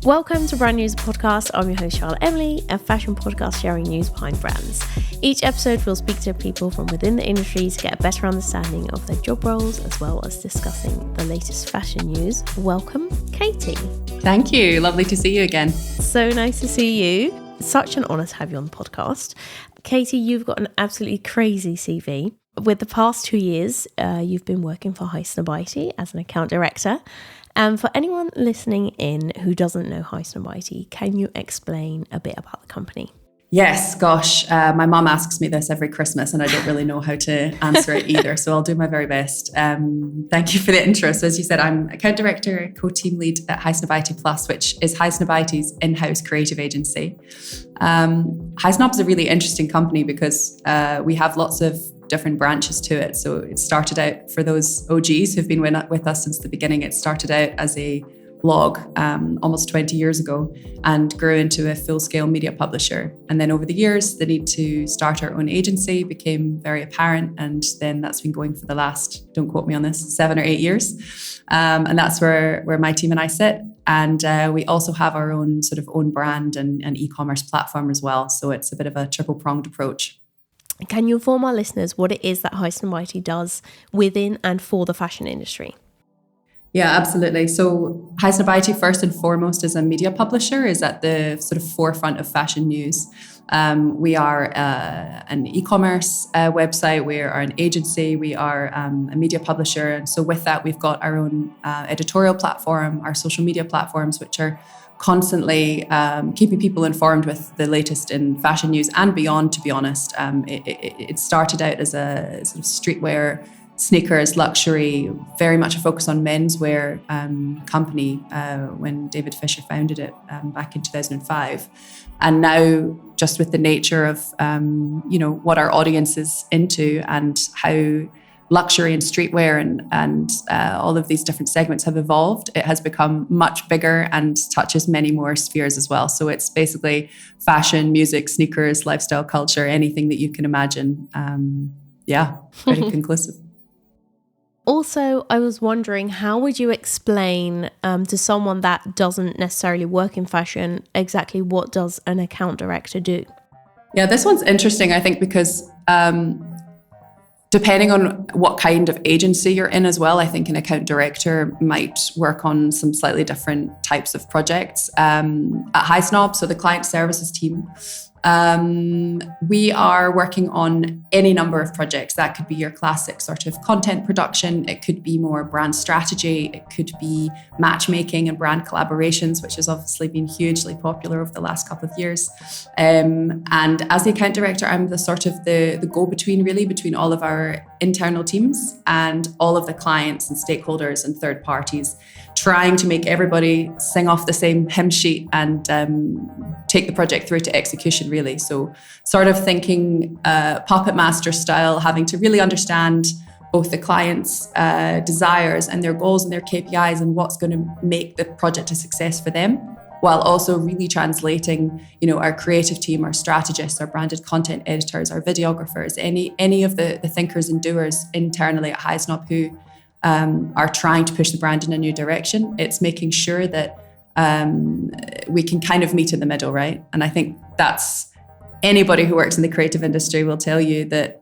Welcome to Brand News Podcast. I'm your host, Charlotte Emily, a fashion podcast sharing news behind brands. Each episode, we'll speak to people from within the industry to get a better understanding of their job roles, as well as discussing the latest fashion news. Welcome, Katie. Thank you. Lovely to see you again. So nice to see you. Such an honour to have you on the podcast. Katie, you've got an absolutely crazy CV. With the past 2 years, you've been working for Highsnobiety as an account director. And for anyone listening in who doesn't know Highsnobiety, can you explain a bit about the company? Yes, gosh, my mum asks me this every Christmas and I don't really know how to answer it either. So I'll do my very best. Thank you for the intro. So as you said, I'm account director, co-team lead at Highsnobiety Plus, which is Highsnobiety's in-house creative agency. Highsnob is a really interesting company because we have lots of different branches to it. So it started out, for those OGs who've been with us since the beginning, it started out as a blog almost 20 years ago and grew into a full-scale media publisher. And then over the years, the need to start our own agency became very apparent. And then that's been going for the last, don't quote me on this, 7 or 8 years. And that's where my team and I sit. And we also have our own sort of own brand and e-commerce platform as well. So it's a bit of a triple-pronged approach. Can you inform our listeners what it is that Highsnobiety does within and for the fashion industry? Yeah, absolutely. So Highsnobiety, first and foremost, as a media publisher, is at the sort of forefront of fashion news. We are an e-commerce website. We are an agency. We are a media publisher. And so with that, we've got our own editorial platform, our social media platforms, which are constantly keeping people informed with the latest in fashion news and beyond, to be honest. It started out as a sort of streetwear, sneakers, luxury, very much a focus on menswear company when David Fisher founded it back in 2005. And now, just with the nature of what our audience is into and how luxury and streetwear and all of these different segments have evolved, it has become much bigger and touches many more spheres as well. So it's basically fashion, music, sneakers, lifestyle, culture, anything that you can imagine. Pretty conclusive. Also, I was wondering, how would you explain to someone that doesn't necessarily work in fashion exactly what does an account director do? Yeah, this one's interesting, I think, because depending on what kind of agency you're in as well, I think an account director might work on some slightly different types of projects. At Highsnob, so the client services team, we are working on any number of projects. That could be your classic sort of content production. It could be more brand strategy. It could be matchmaking and brand collaborations, which has obviously been hugely popular over the last couple of years. And as the account director, I'm the sort of the go-between really between all of our internal teams and all of the clients and stakeholders and third parties, trying to make everybody sing off the same hymn sheet and take the project through to execution, really. So sort of thinking puppet master style, having to really understand both the client's desires and their goals and their KPIs and what's going to make the project a success for them, while also really translating, our creative team, our strategists, our branded content editors, our videographers, any of the thinkers and doers internally at Highsnob who are trying to push the brand in a new direction. It's making sure that we can kind of meet in the middle, right? And I think that's, anybody who works in the creative industry will tell you that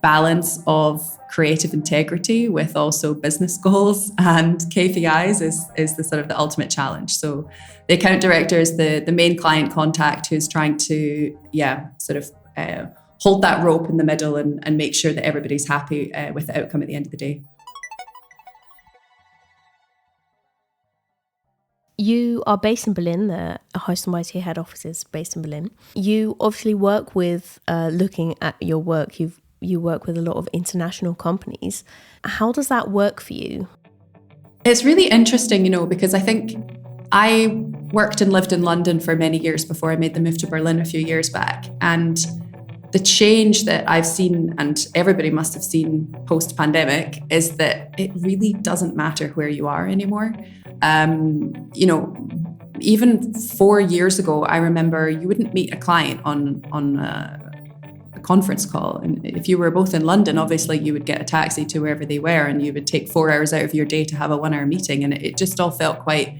balance of creative integrity with also business goals and KPIs is the sort of the ultimate challenge. So the account director is the main client contact who's trying to, hold that rope in the middle and make sure that everybody's happy with the outcome at the end of the day. You are based in Berlin. The Highsnobiety head office is based in Berlin. You obviously work with, looking at your work, you work with a lot of international companies. How does that work for you? It's really interesting, because I think I worked and lived in London for many years before I made the move to Berlin a few years back. And the change that I've seen, and everybody must have seen post-pandemic, is that it really doesn't matter where you are anymore. Even 4 years ago, I remember you wouldn't meet a client on a conference call. And if you were both in London, obviously you would get a taxi to wherever they were and you would take 4 hours out of your day to have a 1 hour meeting. And it just all felt quite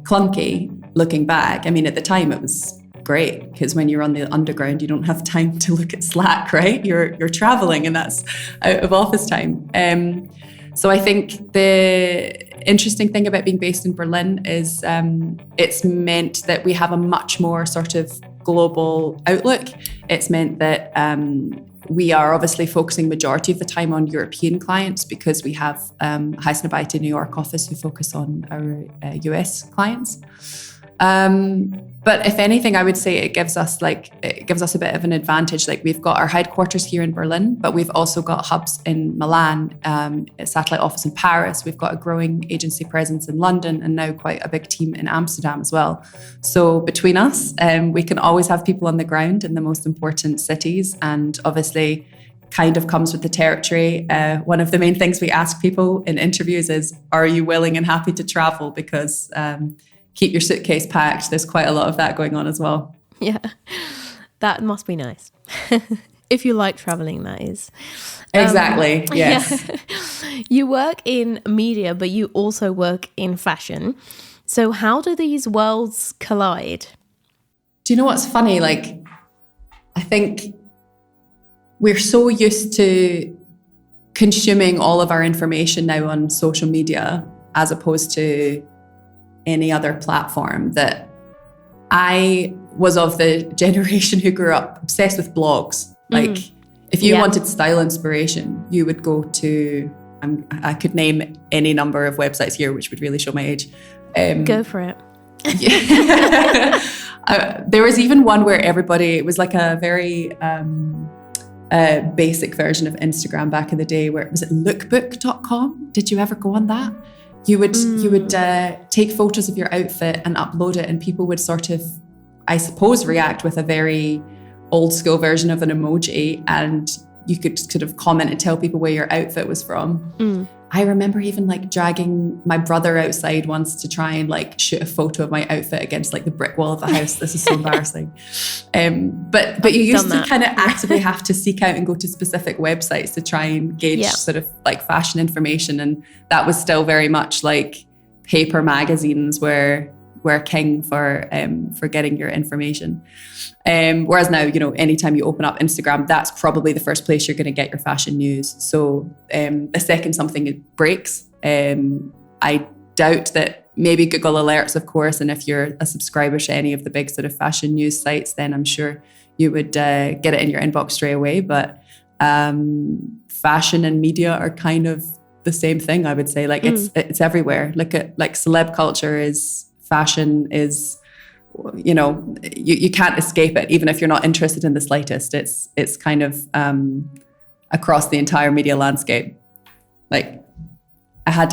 clunky. looking back, I mean, at the time it was great, because when you're on the underground, you don't have time to look at Slack, right? You're traveling, and that's out of office time. So I think the interesting thing about being based in Berlin is it's meant that we have a much more sort of global outlook. It's meant that we are obviously focusing majority of the time on European clients, because we have Highsnobiety New York office who focus on our US clients. But if anything, I would say it gives us a bit of an advantage. Like, we've got our headquarters here in Berlin, but we've also got hubs in Milan, a satellite office in Paris. We've got a growing agency presence in London, and now quite a big team in Amsterdam as well. So between us, we can always have people on the ground in the most important cities, and obviously kind of comes with the territory. One of the main things we ask people in interviews is, are you willing and happy to travel? Because keep your suitcase packed. There's quite a lot of that going on as well. Yeah, that must be nice. If you like traveling, that is. Exactly, yes. Yeah. You work in media, but you also work in fashion. So how do these worlds collide? Do you know what's funny? Like, I think we're so used to consuming all of our information now on social media, as opposed to any other platform, that I was of the generation who grew up obsessed with blogs. Like, if you wanted style inspiration, you would go to, I could name any number of websites here, which would really show my age. Go for it. There was even one where it was like a very basic version of Instagram back in the day, where it was at lookbook.com. Did you ever go on that? You would take photos of your outfit and upload it, and people would sort of, I suppose, react with a very old school version of an emoji, and you could sort of comment and tell people where your outfit was from. I remember even like dragging my brother outside once to try and like shoot a photo of my outfit against like the brick wall of the house. This is so embarrassing. But you used to kind of actively have to seek out and go to specific websites to try and gauge sort of like fashion information. And that was still very much like paper magazines were king for getting your information. Whereas now, you know, anytime you open up Instagram, that's probably the first place you're going to get your fashion news. So the second something breaks, I doubt that maybe Google Alerts, of course, and if you're a subscriber to any of the big sort of fashion news sites, then I'm sure you would get it in your inbox straight away. But fashion and media are kind of the same thing, I would say. Like it's everywhere. Look at like celeb culture is... Fashion is, you know, you can't escape it, even if you're not interested in the slightest. It's kind of across the entire media landscape. Like, I had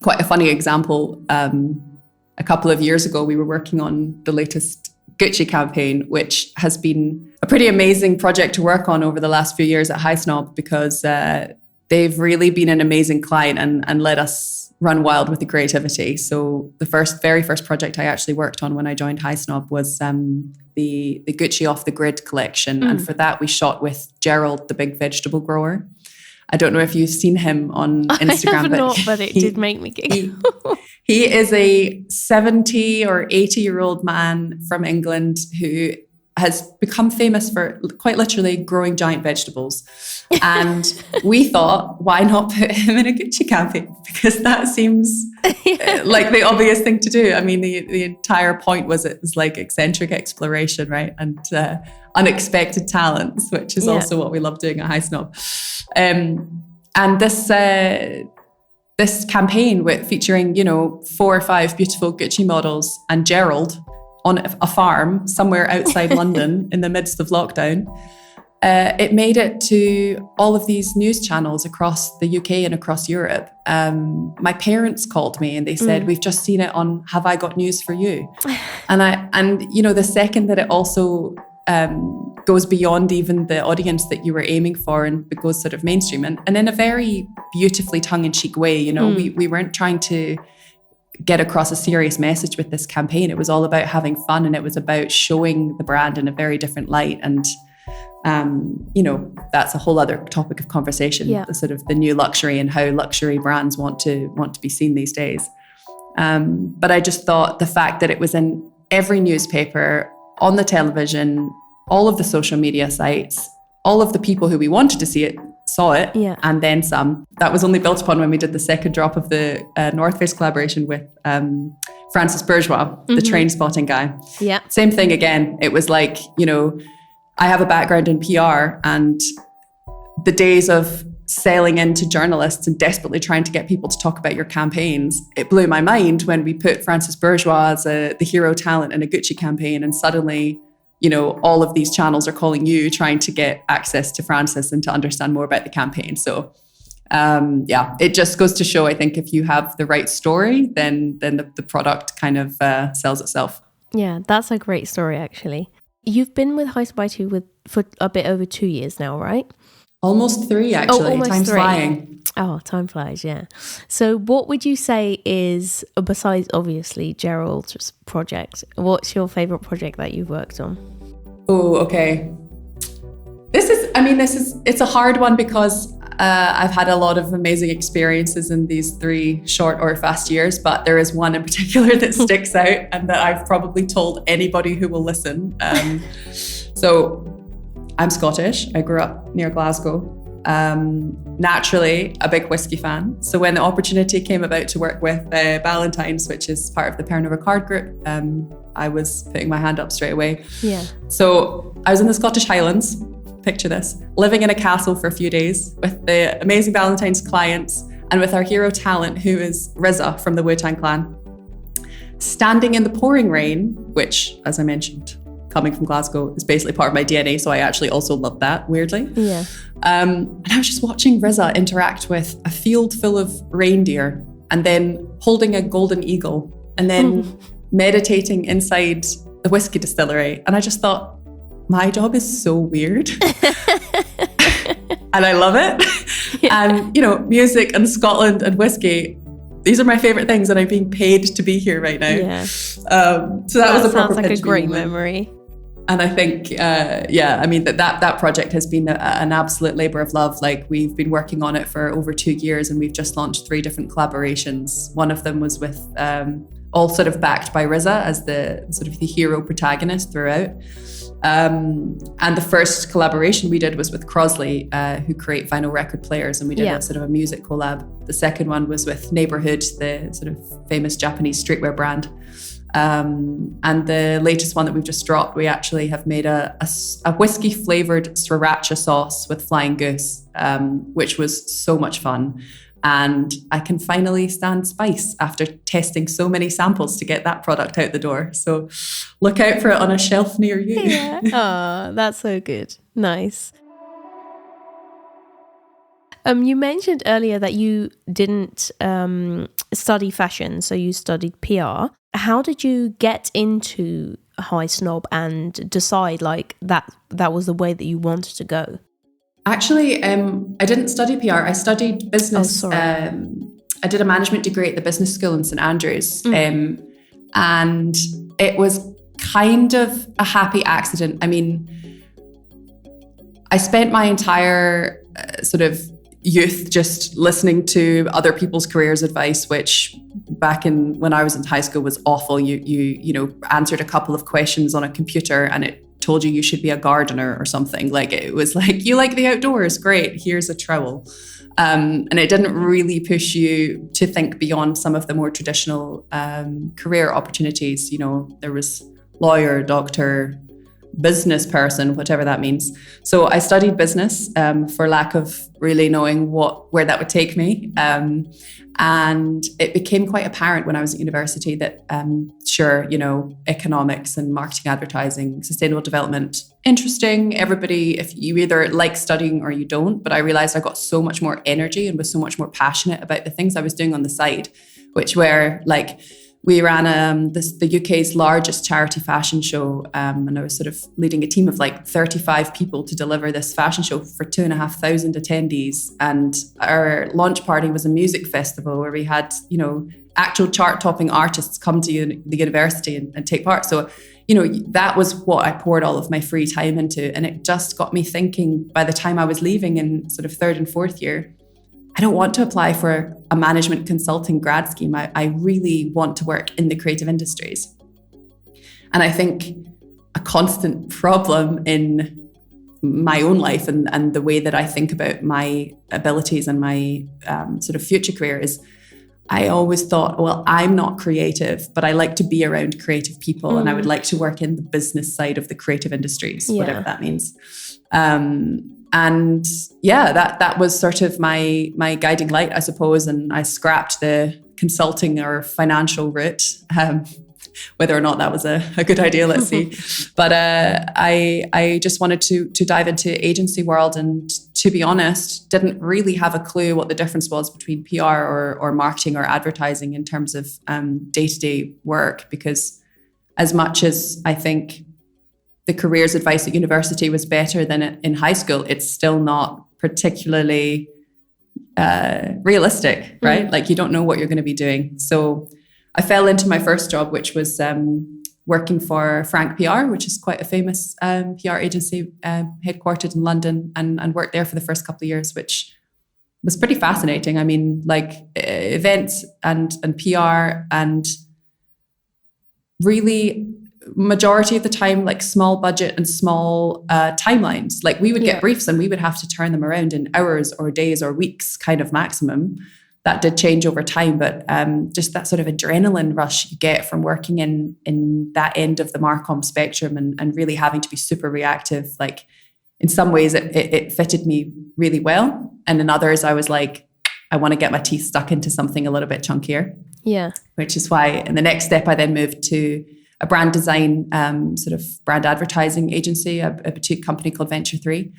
quite a funny example. A couple of years ago, we were working on the latest Gucci campaign, which has been a pretty amazing project to work on over the last few years at Highsnob, because they've really been an amazing client and let us run wild with the creativity. So the very first project I actually worked on when I joined Highsnob was the Gucci Off the Grid collection. And for that, we shot with Gerald, the big vegetable grower. I don't know if you've seen him on Instagram. I have not, but it did make me giggle. He is a 70 or 80-year-old man from England who has become famous for quite literally growing giant vegetables. And we thought, why not put him in a Gucci campaign? Because that seems like the obvious thing to do. I mean, the entire point was it was like eccentric exploration, right? And unexpected talents, which is also what we love doing at Highsnob. And this campaign featuring, 4 or 5 beautiful Gucci models and Gerald on a farm somewhere outside London in the midst of lockdown, it made it to all of these news channels across the UK and across Europe. My parents called me and they said, we've just seen it on Have I Got News for You? And the second that it also goes beyond even the audience that you were aiming for and it goes sort of mainstream and in a very beautifully tongue-in-cheek way, we weren't trying to get across a serious message with this campaign. It was all about having fun and it was about showing the brand in a very different light. And, that's a whole other topic of conversation, the sort of the new luxury and how luxury brands want to be seen these days. But I just thought the fact that it was in every newspaper, on the television, all of the social media sites, all of the people who we wanted to see it saw it, and then some. That was only built upon when we did the second drop of the North Face collaboration with Francis Bourgeois, the train spotting guy. Yeah. Same thing again. It was like, I have a background in PR, and the days of selling into journalists and desperately trying to get people to talk about your campaigns, it blew my mind when we put Francis Bourgeois as the hero talent in a Gucci campaign, and suddenly all of these channels are calling you, trying to get access to Francis and to understand more about the campaign. So, it just goes to show, I think, if you have the right story, then the product kind of sells itself. Yeah, that's a great story, actually. You've been with Highsnobiety for a bit over 2 years now, right? Almost 3, actually. Oh, almost Time's 3. flying. Oh, time flies, yeah. So what would you say is, besides obviously Gerald's project, what's your favourite project that you've worked on? Oh, okay. It's a hard one because I've had a lot of amazing experiences in these 3 short or fast years, but there is one in particular that sticks out and that I've probably told anybody who will listen. So I'm Scottish. I grew up near Glasgow. Naturally, a big whiskey fan. So when the opportunity came about to work with Ballantines, which is part of the Pernod Ricard group, I was putting my hand up straight away. Yeah. So I was in the Scottish Highlands, picture this, living in a castle for a few days with the amazing Ballantines clients and with our hero talent, who is RZA from the Wu-Tang Clan, standing in the pouring rain, which, as I mentioned, coming from Glasgow, is basically part of my DNA. So I actually also love that, weirdly. Yeah. And I was just watching RZA interact with a field full of reindeer and then holding a golden eagle and then meditating inside the whiskey distillery. And I just thought, my job is so weird. And I love it. Yeah. And, music and Scotland and whiskey, these are my favorite things, and I'm being paid to be here right now. Yeah. So that was a proper sounds like a great moment. memory. And I think, that project has been an absolute labor of love. Like, we've been working on it for over 2 years, and we've just launched 3 different collaborations. One of them was with, all sort of backed by RZA as the sort of the hero protagonist throughout. And the first collaboration we did was with Crosley, who create vinyl record players, and we did a sort of a music collab. The second one was with Neighborhood, the sort of famous Japanese streetwear brand. And the latest one that we've just dropped, we actually have made a whiskey flavored sriracha sauce with Flying Goose, which was so much fun. And I can finally stand spice after testing so many samples to get that product out the door. So look out for it on a shelf near you. Yeah. Oh, that's so good. Nice. You mentioned earlier that you didn't study fashion, so you studied PR. How did you get into Highsnob and decide like that was the way that you wanted to go? Actually, I didn't study PR. I studied business. Oh, sorry. I did a management degree at the business school in St Andrews. And it was kind of a happy accident. I mean, I spent my entire sort of youth just listening to other people's careers advice, which back when I was in high school was awful. You answered a couple of questions on a computer and it told you should be a gardener or something. Like, it was like, you like the outdoors, great, here's a trowel. And it didn't really push you to think beyond some of the more traditional career opportunities. There was lawyer, doctor, business person, whatever that means. So I studied business for lack of really knowing where that would take me. And it became quite apparent when I was at university that, economics and marketing, advertising, sustainable development, interesting. Everybody, if you either like studying or you don't, but I realized I got so much more energy and was so much more passionate about the things I was doing on the side, which were like, we ran the UK's largest charity fashion show, and I was sort of leading a team of like 35 people to deliver this fashion show for 2,500 attendees. And our launch party was a music festival where we had, actual chart-topping artists come to the university and take part. So, that was what I poured all of my free time into. And it just got me thinking, by the time I was leaving in sort of 3rd and 4th year, I don't want to apply for a management consulting grad scheme. I really want to work in the creative industries. And I think a constant problem in my own life and the way that I think about my abilities and my sort of future career is I always thought, well, I'm not creative, but I like to be around creative people and I would like to work in the business side of the creative industries, whatever that means. And yeah, that was sort of my guiding light, I suppose. And I scrapped the consulting or financial route. Whether or not that was a good idea, let's see. But I just wanted to dive into agency world, and to be honest, didn't really have a clue what the difference was between PR or marketing or advertising in terms of day-to-day work, because as much as I think the careers advice at university was better than in high school, it's still not particularly realistic, right? Like you don't know what you're going to be doing. So I fell into my first job, which was working for Frank PR, which is quite a famous PR agency headquartered in London, and worked there for the first couple of years, which was pretty fascinating. I mean, like events and PR, and really majority of the time, like small budget and small timelines. Like we would get briefs and we would have to turn them around in hours or days or weeks kind of maximum. That did change over time, but just that sort of adrenaline rush you get from working in that end of the Marcom spectrum and really having to be super reactive. Like in some ways it fitted me really well. And in others I was like, I want to get my teeth stuck into something a little bit chunkier. Yeah. Which is why in the next step I then moved to a brand design sort of brand advertising agency, a boutique company called Venture 3.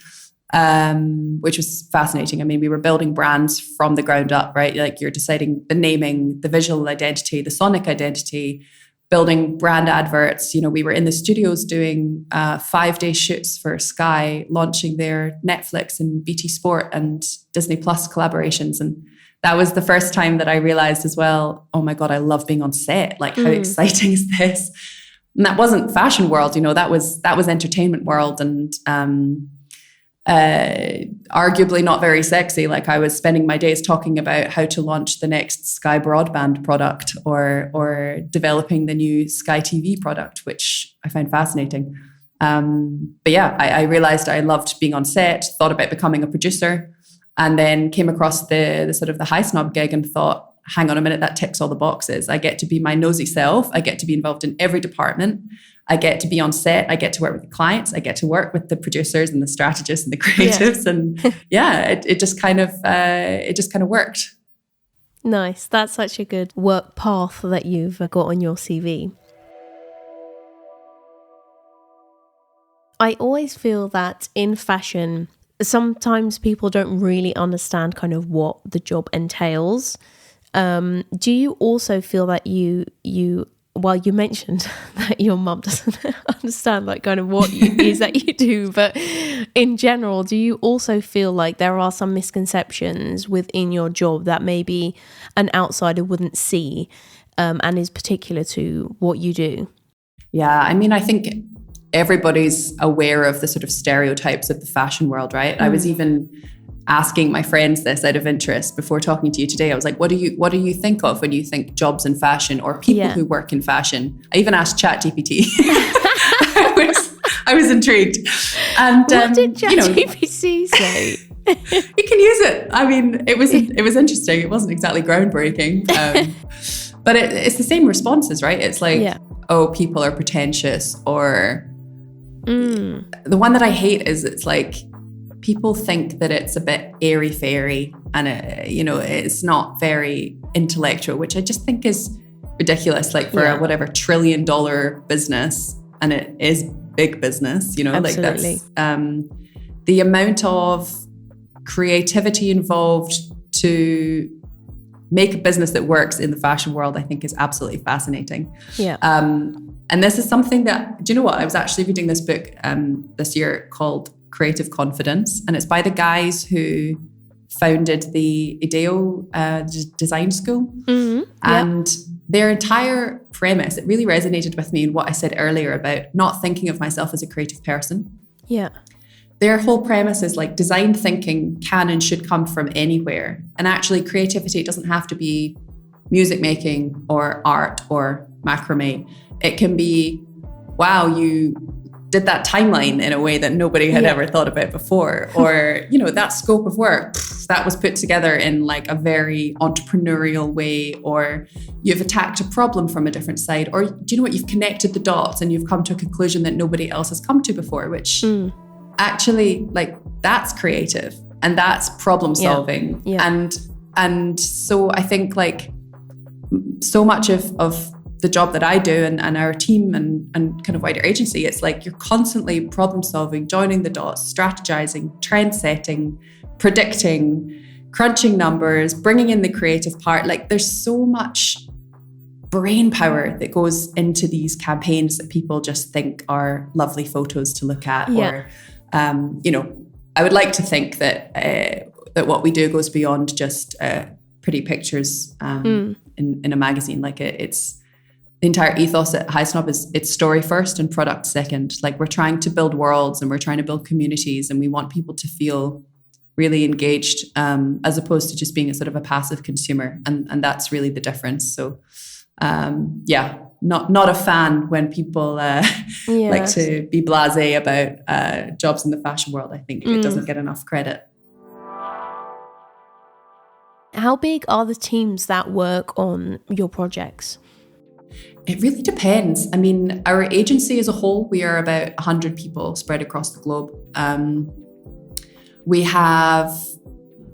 Which was fascinating. I mean, we were building brands from the ground up, right? Like you're deciding the naming, the visual identity, the sonic identity, building brand adverts. You know, we were in the studios doing 5-day shoots for Sky, launching their Netflix and BT Sport and Disney Plus collaborations. And that was the first time that I realized as well, oh my God, I love being on set. Like how exciting is this? And that wasn't fashion world, you know, that was entertainment world. And arguably not very sexy. Like I was spending my days talking about how to launch the next Sky Broadband product or developing the new Sky TV product, which I found fascinating. But yeah, I realized I loved being on set, thought about becoming a producer, and then came across the sort of the Highsnob gig and thought, hang on a minute, that ticks all the boxes. I get to be my nosy self. I get to be involved in every department. I get to be on set. I get to work with the clients. I get to work with the producers and the strategists and the creatives. Yeah. And yeah, it just kind of worked. Nice. That's such a good work path that you've got on your CV. I always feel that in fashion, sometimes people don't really understand kind of what the job entails. Do you also feel that you well, you mentioned that your mum doesn't understand like kind of what it is that you do, but in general, do you also feel like there are some misconceptions within your job that maybe an outsider wouldn't see and is particular to what you do? Yeah, I mean, I think everybody's aware of the sort of stereotypes of the fashion world, right? I was even asking my friends this out of interest before talking to you today. I was like, what do you think of when you think jobs in fashion or people who work in fashion? I even asked ChatGPT. I was intrigued. And what did ChatGPT say? You can use it. I mean, it was interesting. It wasn't exactly groundbreaking, but it's the same responses, right? It's like, oh, people are pretentious, or the one that I hate is it's like, people think that it's a bit airy-fairy and it's not very intellectual, which I just think is ridiculous. Like for a whatever $1 trillion business, and it is big business, you know. Absolutely. Like that's the amount of creativity involved to make a business that works in the fashion world, I think is absolutely fascinating. Yeah. And this is something that, do you know what? I was actually reading this book this year called Creative Confidence, and it's by the guys who founded the IDEO design school. And their entire premise, it really resonated with me in what I said earlier about not thinking of myself as a creative person. Yeah. their whole premise is like design thinking can and should come from anywhere. And actually creativity doesn't have to be music making or art or macrame. It can be, wow, you did that timeline in a way that nobody had ever thought about before. Or, that scope of work, that was put together in like a very entrepreneurial way. Or you've attacked a problem from a different side. Or do you know what? You've connected the dots and you've come to a conclusion that nobody else has come to before, which actually, like, that's creative and that's problem solving. And so I think like so much of the job that I do and our team and kind of wider agency, it's like you're constantly problem solving, joining the dots, strategizing, trend setting, predicting, crunching numbers, bringing in the creative part. Like there's so much brain power that goes into these campaigns that people just think are lovely photos to look at. Or, I would like to think that that what we do goes beyond just pretty pictures in a magazine. Like it's the entire ethos at Highsnob is it's story first and product second. Like we're trying to build worlds and we're trying to build communities and we want people to feel really engaged as opposed to just being a sort of a passive consumer. And that's really the difference. So not a fan when people like to be blasé about jobs in the fashion world. I think it doesn't get enough credit. How big are the teams that work on your projects? It really depends. I mean, our agency as a whole, we are about 100 people spread across the globe. We have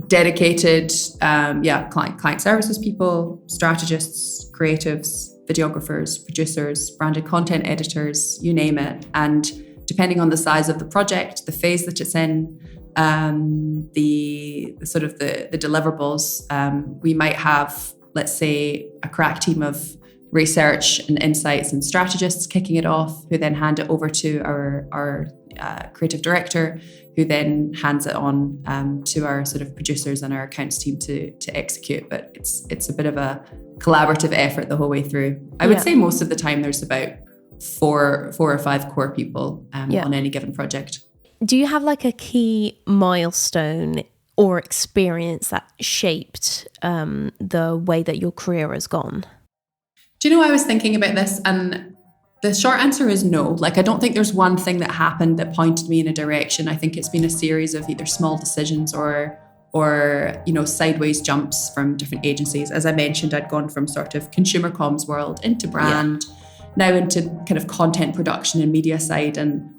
dedicated, client services people, strategists, creatives, videographers, producers, branded content editors, you name it. And depending on the size of the project, the phase that it's in, the sort of the deliverables, we might have, let's say, a crack team of research and insights and strategists kicking it off, who then hand it over to our creative director, who then hands it on to our sort of producers and our accounts team to execute. But it's a bit of a collaborative effort the whole way through. I would say most of the time there's about four or five core people on any given project. Do you have like a key milestone or experience that shaped the way that your career has gone? Do you know, I was thinking about this and the short answer is no. Like, I don't think there's one thing that happened that pointed me in a direction. I think it's been a series of either small decisions or sideways jumps from different agencies. As I mentioned, I'd gone from sort of consumer comms world into brand, now into kind of content production and media side. And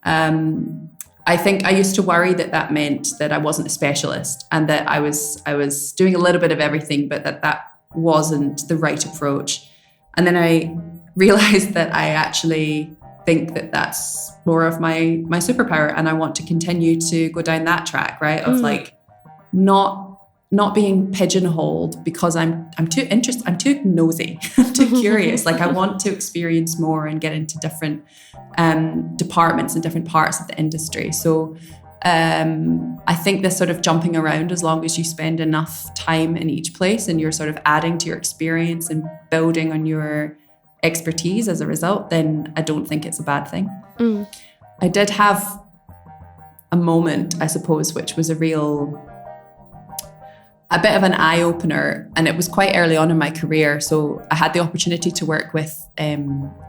I think I used to worry that meant that I wasn't a specialist and that I was doing a little bit of everything, but that wasn't the right approach. And then I realized that I actually think that that's more of my superpower, and I want to continue to go down that track, right? Of like not being pigeonholed because I'm too interested, I'm too nosy, I'm too curious. Like I want to experience more and get into different departments and different parts of the industry. So I think this sort of jumping around, as long as you spend enough time in each place and you're sort of adding to your experience and building on your expertise as a result, then I don't think it's a bad thing. I did have a moment, I suppose, which was a bit of an eye-opener, and it was quite early on in my career. So I had the opportunity to work with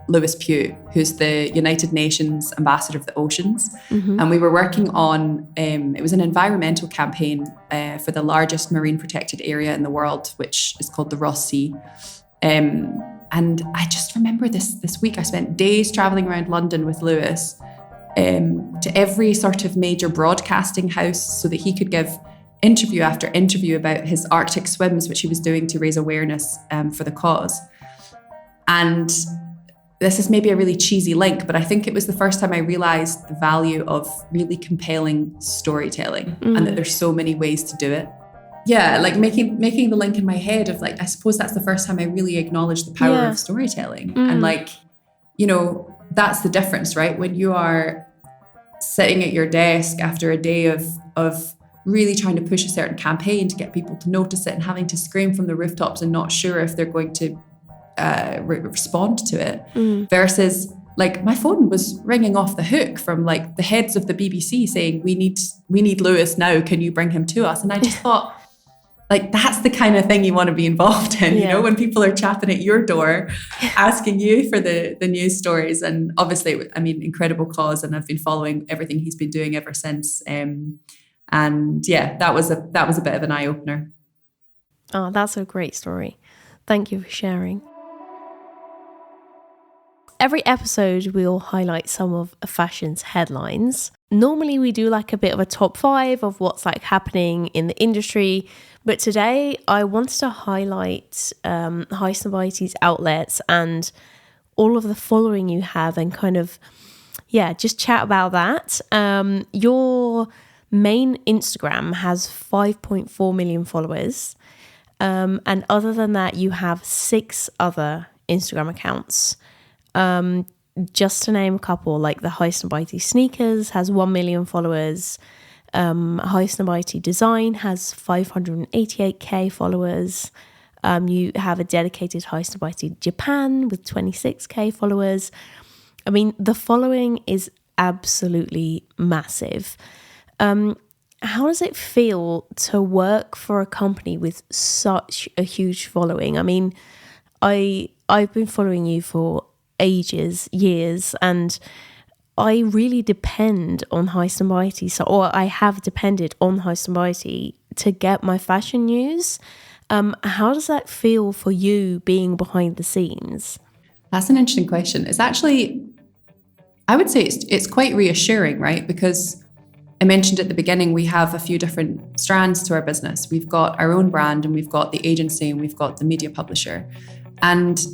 Lewis Pugh, who's the United Nations Ambassador of the Oceans. And we were working on, it was an environmental campaign for the largest marine protected area in the world, which is called the Ross Sea. And I just remember this week, I spent days traveling around London with Lewis to every sort of major broadcasting house so that he could give interview after interview about his Arctic swims, which he was doing to raise awareness for the cause. And this is maybe a really cheesy link, but I think it was the first time I realized the value of really compelling storytelling and that there's so many ways to do it. Yeah, like making the link in my head of like, I suppose that's the first time I really acknowledged the power of storytelling. And like, that's the difference, right? When you are sitting at your desk after a day of really trying to push a certain campaign to get people to notice it and having to scream from the rooftops and not sure if they're going to respond to it, versus like my phone was ringing off the hook from like the heads of the BBC saying, we need Lewis now. Can you bring him to us? And I just thought, like, that's the kind of thing you want to be involved in, you know, when people are chapping at your door, asking you for the news stories. And obviously, I mean, incredible cause. And I've been following everything he's been doing ever since. And yeah, that was a bit of an eye opener. Oh, that's a great story. Thank you for sharing. Every episode, we'll highlight some of fashion's headlines. Normally, we do like a bit of a top 5 of what's like happening in the industry. But today, I wanted to highlight Highsnobiety's outlets and all of the following you have and kind of, just chat about that. Your main Instagram has 5.4 million followers. And other than that, you have 6 other Instagram accounts. Just to name a couple, like the Highsnobiety Sneakers has 1 million followers. Highsnobiety Design has 588k followers. You have a dedicated Highsnobiety Japan with 26k followers. I mean, the following is absolutely massive. How does it feel to work for a company with such a huge following? I mean, I've been following you for ages, years, and I really depend on Highsnobiety, or I have depended on Highsnobiety to get my fashion news. How does that feel for you being behind the scenes? That's an interesting question. It's actually, I would say it's quite reassuring, right? Because I mentioned at the beginning, we have a few different strands to our business. We've got our own brand, and we've got the agency, and we've got the media publisher. And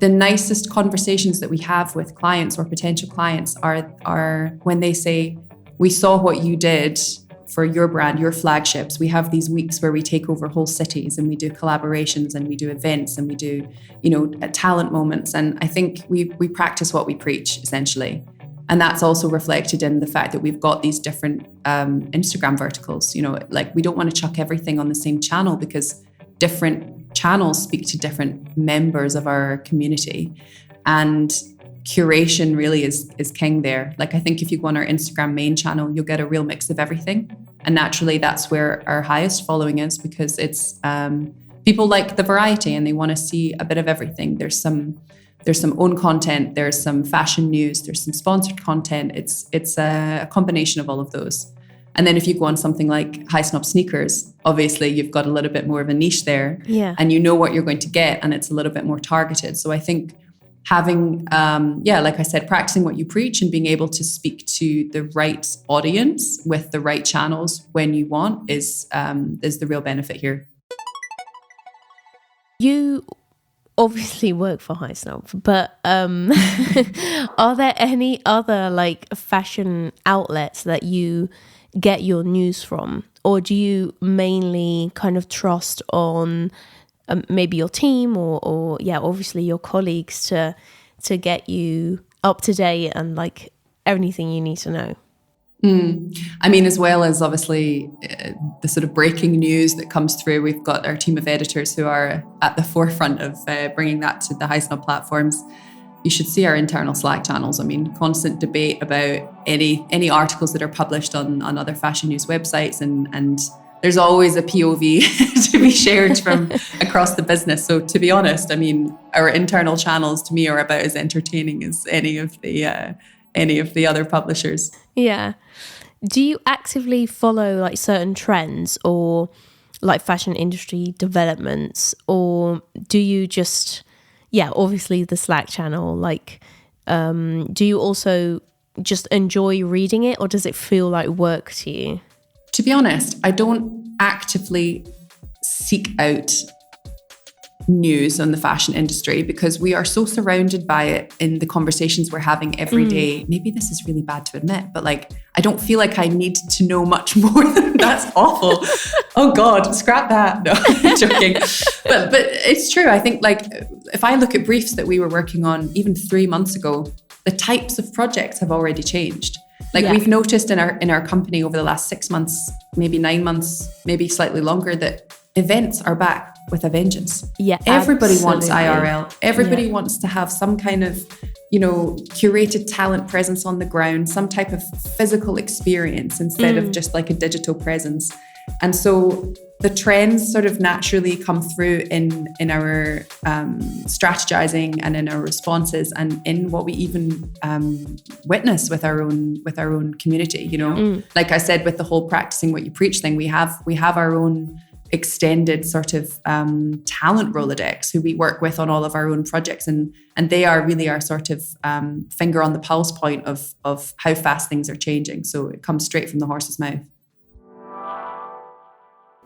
the nicest conversations that we have with clients or potential clients are when they say, we saw what you did for your brand, your flagships. We have these weeks where we take over whole cities and we do collaborations and we do events and we do, talent moments. And I think we practice what we preach, essentially. And that's also reflected in the fact that we've got these different Instagram verticals. Like we don't want to chuck everything on the same channel because different channels speak to different members of our community. And curation really is king there. Like I think if you go on our Instagram main channel, you'll get a real mix of everything. And naturally, that's where our highest following is, because it's people like the variety and they want to see a bit of everything. There's some own content, there's some fashion news, there's some sponsored content. It's a combination of all of those. And then if you go on something like Highsnob Sneakers, obviously you've got a little bit more of a niche there, and you know what you're going to get, and it's a little bit more targeted. So I think having, like I said, practicing what you preach and being able to speak to the right audience with the right channels when you want is the real benefit here. You obviously work for Highsnob, but are there any other like fashion outlets that you get your news from, or do you mainly kind of trust on maybe your team or obviously your colleagues to get you up to date and like everything you need to know? I mean, as well as obviously the sort of breaking news that comes through, we've got our team of editors who are at the forefront of bringing that to the Highsnob platforms. You should see our internal Slack channels. I mean, constant debate about any articles that are published on other fashion news websites, and there's always a POV to be shared from across the business. So to be honest, I mean, our internal channels to me are about as entertaining as any of the other publishers. Yeah. Do you actively follow like certain trends or like fashion industry developments, or do you just, obviously the Slack channel, like, do you also just enjoy reading it, or does it feel like work to you? To be honest, I don't actively seek out news on the fashion industry because we are so surrounded by it in the conversations we're having every day. Maybe this is really bad to admit, but like, I don't feel like I need to know much more than that's awful. Oh God, scrap that. No, I'm joking. But it's true. I think like, if I look at briefs that we were working on even 3 months ago, the types of projects have already changed. Like we've noticed in our company over the last 6 months, maybe 9 months, maybe slightly longer, that events are back with a vengeance. Yeah, everybody absolutely wants IRL. Everybody wants to have some kind of curated talent presence on the ground, some type of physical experience instead of just like a digital presence. And so the trends sort of naturally come through in our strategizing and in our responses and in what we even witness with our own community. Like I said, with the whole practicing what you preach thing, we have our own extended sort of talent Rolodex who we work with on all of our own projects, and they are really our sort of finger on the pulse point of how fast things are changing. So it comes straight from the horse's mouth.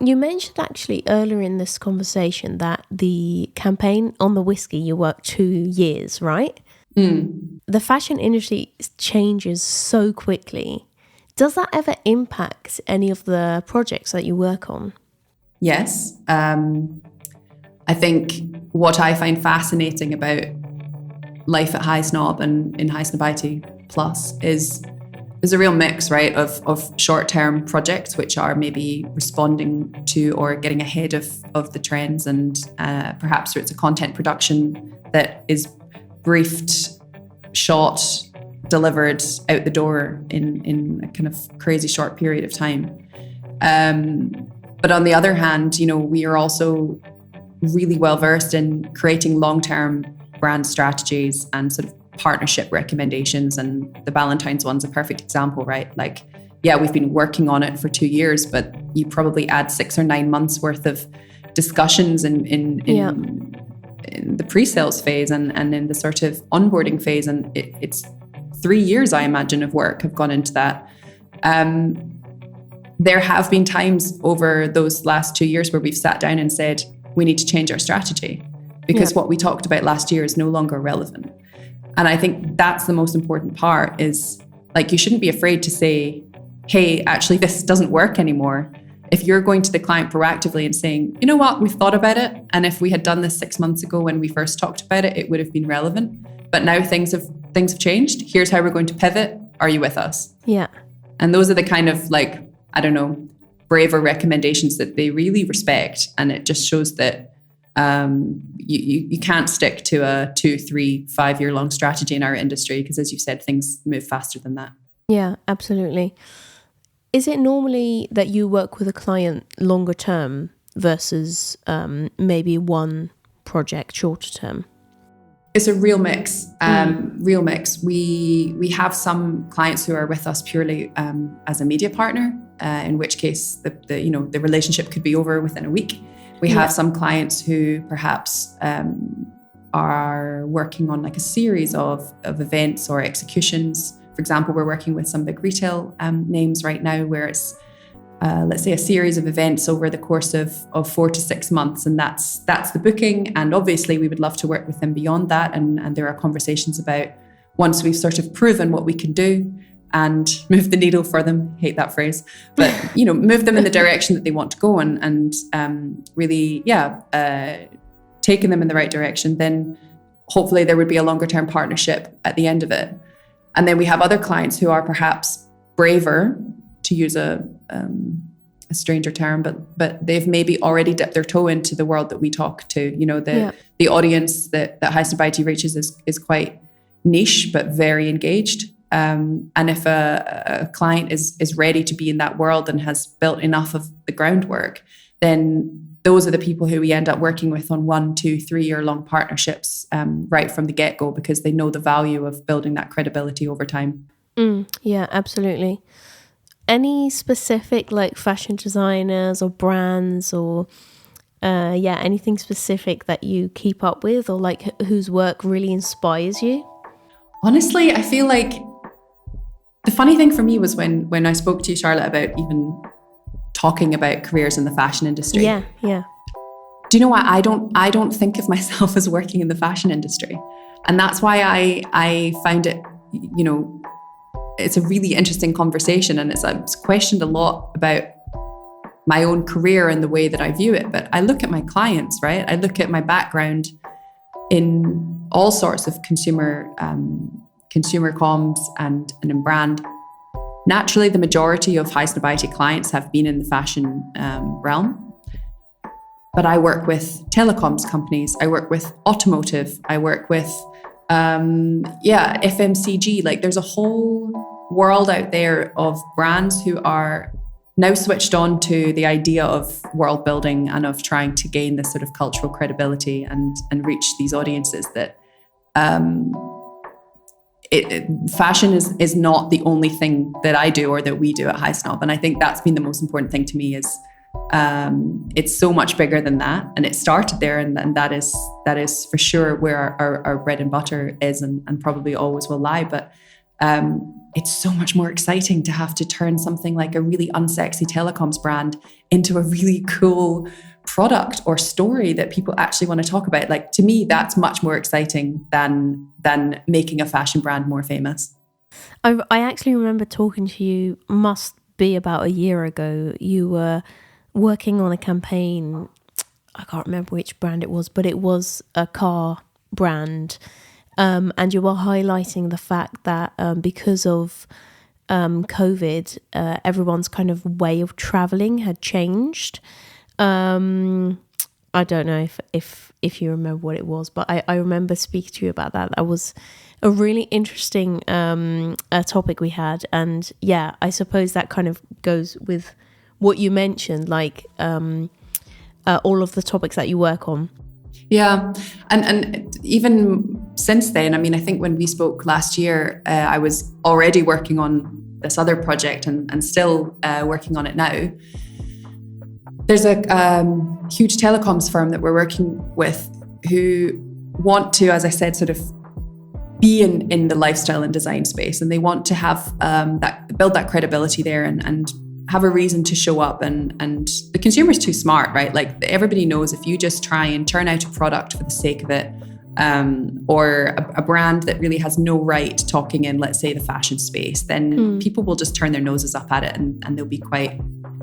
You mentioned actually earlier in this conversation that the campaign on the whiskey, you worked 2 years, right? The fashion industry changes so quickly. Does that ever impact any of the projects that you work on? Yes. I think what I find fascinating about life at Highsnob and in Highsnobiety Plus is a real mix, right, of short-term projects which are maybe responding to or getting ahead of the trends, and perhaps it's a content production that is briefed, shot, delivered out the door in a kind of crazy short period of time. But on the other hand, we are also really well versed in creating long-term brand strategies and sort of partnership recommendations. And the Ballantines one's a perfect example, right? Like, yeah, we've been working on it for 2 years, but you probably add 6 or 9 months worth of discussions in the pre-sales phase and in the sort of onboarding phase. And it's 3 years, I imagine, of work have gone into that. There have been times over those last 2 years where we've sat down and said, we need to change our strategy because what we talked about last year is no longer relevant. And I think that's the most important part is, like, you shouldn't be afraid to say, hey, actually, this doesn't work anymore. If you're going to the client proactively and saying, you know what, we've thought about it. And if we had done this 6 months ago when we first talked about it, it would have been relevant. But now things have changed. Here's how we're going to pivot. Are you with us? Yeah. And those are the kind of, like, I don't know, braver recommendations that they really respect. And it just shows that you can't stick to a 2, 3, 5 year long strategy in our industry because, as you said, things move faster than that. Yeah, absolutely. Is it normally that you work with a client longer term versus maybe one project shorter term? It's a real mix. Real mix. We have some clients who are with us purely as a media partner, in which case the relationship could be over within a week. We have some clients who perhaps are working on like a series of events or executions. For example, we're working with some big retail names right now where it's let's say a series of events over the course of 4 to 6 months, and that's the booking. And obviously we would love to work with them beyond that, and there are conversations about once we've sort of proven what we can do and move the needle for them, hate that phrase, but move them in the direction that they want to go and really taking them in the right direction, then hopefully there would be a longer term partnership at the end of it. And then we have other clients who are perhaps braver, to use a stranger term, but they've maybe already dipped their toe into the world that we talk to. The audience that Highsnobiety reaches is quite niche, but very engaged. And if a client is ready to be in that world and has built enough of the groundwork, then those are the people who we end up working with on 1, 2, 3 year long partnerships right from the get-go, because they know the value of building that credibility over time. Yeah, absolutely. Any specific like fashion designers or brands or anything specific that you keep up with, or like whose work really inspires you? Honestly, I feel like the funny thing for me was when I spoke to you, Charlotte, about even talking about careers in the fashion industry. Yeah. Do you know what? I don't think of myself as working in the fashion industry. And that's why I find it, it's a really interesting conversation, and it's questioned a lot about my own career and the way that I view it. But I look at my clients, right? I look at my background in all sorts of consumer comms and in brand. Naturally, the majority of Highsnobiety clients have been in the fashion realm. But I work with telecoms companies. I work with automotive. I work with FMCG. Like there's a whole world out there of brands who are now switched on to the idea of world building and of trying to gain this sort of cultural credibility and reach these audiences that fashion is not the only thing that I do or that we do at Highsnob. And I think that's been the most important thing to me is it's so much bigger than that. And it started there, and that is for sure where our bread and butter is and probably always will lie. But it's so much more exciting to have to turn something like a really unsexy telecoms brand into a really cool product or story that people actually want to talk about. Like, to me, that's much more exciting than making a fashion brand more famous. I actually remember talking to you, must be about a year ago. You were working on a campaign. I can't remember which brand it was, but it was a car brand. And you were highlighting the fact that because of COVID, everyone's kind of way of traveling had changed. I don't know if you remember what it was, but I remember speaking to you about that. That was a really interesting topic we had. And yeah, I suppose that kind of goes with what you mentioned, like all of the topics that you work on. Yeah. And even since then, I mean, I think when we spoke last year, I was already working on this other project and still working on it now. There's a huge telecoms firm that we're working with who want to, as I said, sort of be in the lifestyle and design space. And they want to have build that credibility there and have a reason to show up, and the consumer's too smart, right? Like everybody knows if you just try and turn out a product for the sake of it, or a brand that really has no right talking in, let's say, the fashion space, then people will just turn their noses up at it and they'll be quite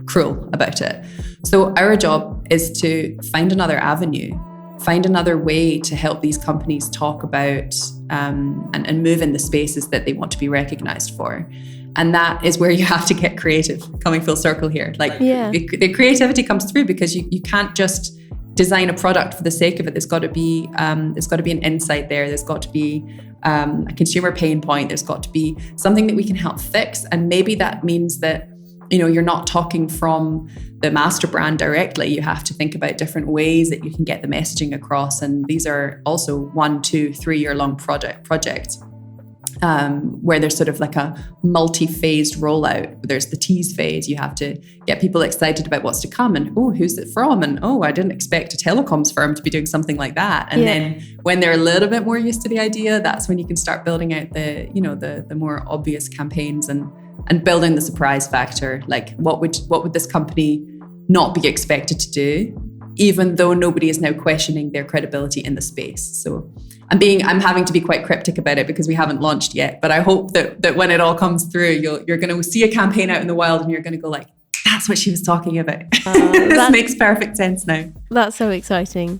cruel about it. So our job is to find another avenue, find another way to help these companies talk about and move in the spaces that they want to be recognized for. And that is where you have to get creative, coming full circle here. Like the creativity comes through because you can't just design a product for the sake of it. There's got to be an insight there. There's got to be a consumer pain point. There's got to be something that we can help fix. And maybe that means that, you know, you're not talking from the master brand directly. You have to think about different ways that you can get the messaging across. And these are also 1, 2, 3 year long projects. Where there's sort of like a multi-phased rollout. There's the tease phase. You have to get people excited about what's to come, and who's it from? And I didn't expect a telecoms firm to be doing something like that. And then when they're a little bit more used to the idea, that's when you can start building out the more obvious campaigns and building the surprise factor. Like what would this company not be expected to do, even though nobody is now questioning their credibility in the space. So I'm having to be quite cryptic about it because we haven't launched yet, but I hope that when it all comes through, you're going to see a campaign out in the wild and you're going to go like, that's what she was talking about. This makes perfect sense now. That's so exciting.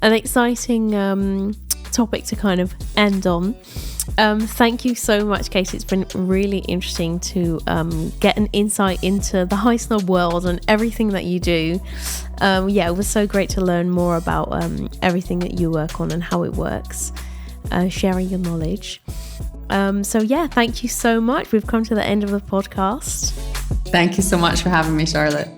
An exciting topic to kind of end on. Thank you so much, Katie. It's been really interesting to get an insight into the Highsnob world and everything that you do. It was so great to learn more about everything that you work on and how it works, sharing your knowledge. Thank you so much. We've come to the end of the podcast. Thank you so much for having me, Charlotte.